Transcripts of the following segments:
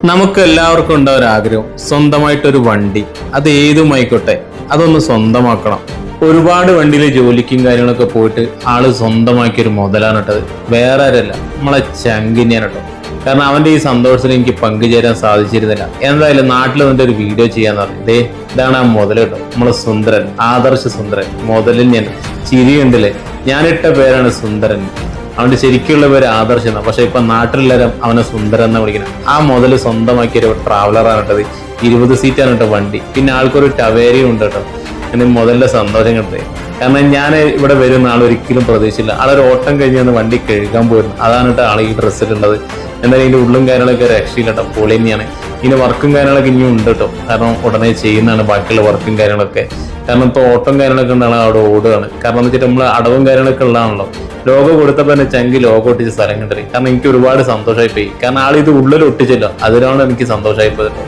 നമുക്ക് എല്ലാവർക്കും ഉണ്ടാവും ഒരു ആഗ്രഹം സ്വന്തമായിട്ടൊരു വണ്ടി, അത് ഏതുമായിക്കോട്ടെ അതൊന്ന് സ്വന്തമാക്കണം. ഒരുപാട് വണ്ടിയിൽ ജോലിക്കും കാര്യങ്ങളൊക്കെ പോയിട്ട് ആള് സ്വന്തമാക്കിയൊരു മുതലാണ് ഇട്ടത്. വേറെ ആരല്ല, നമ്മളെ ചങ്കിനെയാണ് കേട്ടോ. കാരണം അവന്റെ ഈ സന്തോഷത്തിൽ എനിക്ക് പങ്കുചേരാൻ സാധിച്ചിരുന്നില്ല. എന്തായാലും നാട്ടിൽ വന്നിട്ട് ഒരു വീഡിയോ ചെയ്യാന്ന് പറഞ്ഞു. ഇതാണ് ആ മുതൽ കേട്ടോ, നമ്മളെ സുന്ദരൻ, ആദർശ സുന്ദരൻ. മുതലിൽ ഞാൻ ചിരിയുണ്ടല്ലേ, ഞാനിട്ട പേരാണ് സുന്ദരൻ. അവന്റെ ശരിക്കുള്ള പേര് ആദർശ് എന്നാ, പക്ഷെ ഇപ്പൊ നാട്ടിലെല്ലാരും അവനെ സുന്ദരൻ എന്നാ വിളിക്കുന്നത്. ആ മുതൽ സ്വന്തമാക്കിയ ഒരു ട്രാവലറാണ് കേട്ടത്. 20 സീറ്റാണ് കേട്ടോ വണ്ടി. പിന്നെ ആൾക്കൊരു ടവേരയും ഉണ്ട് കേട്ടോ. എന്നെ മുതലിന്റെ സന്തോഷം കിട്ടേ. കാരണം ഞാൻ ഇവിടെ വരുന്ന ആൾ ഒരിക്കലും പ്രതീക്ഷിച്ചില്ല. ആളൊരു ഓട്ടം കഴിഞ്ഞ് വന്ന് വണ്ടി കഴുകാൻ പോയിരുന്നു. അതാണ് കേട്ടോ ആൾ ഈ ഡ്രസ്സിലുള്ളത്. എന്തായാലും ഇതിന്റെ ഉള്ളും കാര്യങ്ങളൊക്കെ രക്ഷയില്ല കേട്ടോ, പൊളി തന്നെയാണ്. ഇതിന് വർക്കും കാര്യങ്ങളൊക്കെ ഇനിയും ഉണ്ട് കേട്ടോ. കാരണം ഉടനെ ചെയ്യുന്നതാണ് ബാക്കിയുള്ള വർക്കും കാര്യങ്ങളൊക്കെ. കാരണം ഇപ്പോൾ ഓട്ടം കാര്യങ്ങളൊക്കെ ഉണ്ടാണ് അവിടെ ഓടുകയാണ്. കാരണം എന്ന് വെച്ചിട്ട് നമ്മൾ അടവും കാര്യങ്ങളൊക്കെ ഉള്ളതാണല്ലോ. ലോഗോ കൊടുത്തപ്പോൾ തന്നെ ചങ്കി ലോഗോ ഒട്ടിച്ച് സ്ഥലം കണ്ടത്. കാരണം എനിക്ക് ഒരുപാട് സന്തോഷമായി പോയി. കാരണം ആൾ ഇത് ഉള്ളിൽ ഒട്ടിച്ചല്ലോ, അതിനാണ് എനിക്ക് സന്തോഷമായി പോയത്.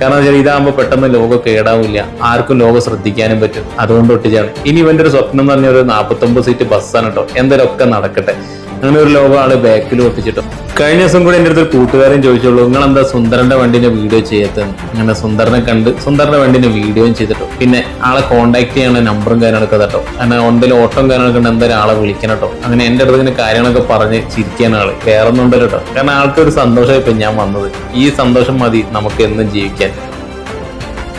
കാരണം വെച്ചാൽ ഇതാകുമ്പോൾ പെട്ടെന്ന് ലോഗോ കേടാവില്ല, ആർക്കും ലോഗോ ശ്രദ്ധിക്കാനും പറ്റും. അതുകൊണ്ട് ഒട്ടിച്ചാണ്. ഇനി ഇവന്റെ ഒരു സ്വപ്നം എന്ന് പറഞ്ഞ ഒരു 49 സീറ്റ് ബസ്സാണ് കേട്ടോ. എന്തായാലും ഒക്കെ നടക്കട്ടെ. അങ്ങനെ ഒരു ലോഗോ ആള് ബാക്കിൽ ഒട്ടിച്ചിട്ടോ. കഴിഞ്ഞ ദിവസം കൂടി എൻ്റെ അടുത്ത് ഒരു കൂട്ടുകാരൻ ചോദിച്ചോളൂ, നിങ്ങൾ എന്താ സുന്ദരന്റെ വണ്ടിന്റെ വീഡിയോ ചെയ്യാത്തത്? അങ്ങനെ സുന്ദരനെ കണ്ട് സുന്ദരന്റെ വണ്ടിന്റെ വീഡിയോയും ചെയ്തിട്ടോ. പിന്നെ ആളെ കോൺടാക്ട് ചെയ്യാനുള്ള നമ്പറും കാര്യങ്ങളൊക്കെ തട്ടോ. അങ്ങനെ ഒന്നിലും ഓട്ടം കാര്യങ്ങളൊക്കെ ഉണ്ട്, എന്തായാലും ആളെ വിളിക്കണം കേട്ടോ. അങ്ങനെ എൻ്റെ അടുത്ത് ഇങ്ങനെ കാര്യങ്ങളൊക്കെ പറഞ്ഞ് ചിരിക്കാൻ ആള് വേറെ ഒന്നും ഉണ്ടല്ലോ കേട്ടോ. കാരണം ആൾക്കൊരു സന്തോഷമായി ഇപ്പൊ ഞാൻ വന്നത്. ഈ സന്തോഷം മതി നമുക്ക് എന്നും ജീവിക്കാൻ.